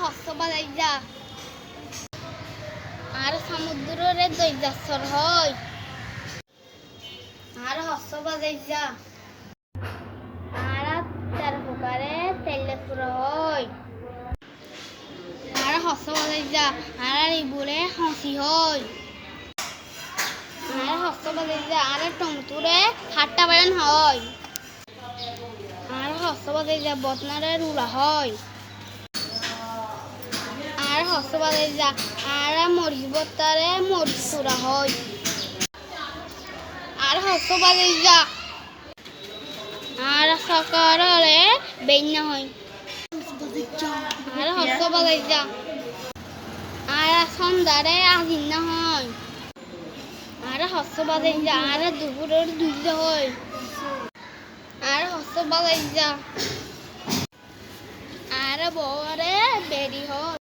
হস্ত বাজাই যা আর সমুদ্রের দৈজাসর হয় আর হস্ত বাজাই যা আর তার প্রকারে তেলে পুরো হয় আর হস্ত বাজাই যা আর ইবুরে হাসি হয় আর হস্ত বাজাই যা আর টমটুরে হাট্টা বায়ন হয় আর হস্ত বাজাই যা বতনারে রুলা হয় আর হস্ত বাজাই যা আর মরিচ বত্তারে মরিচ চুরা হয় আর হস্ত বাজাই যা আর সকালে বেন্না হয় আর হস্ত বাজাই যা আর সন্ধ্যারে আজিন্না হয় আর হস্ত বাজাই যা আর দুপুরের দুধ হয় আর হস্ত বাজাই যা আর বরে বেরি হয়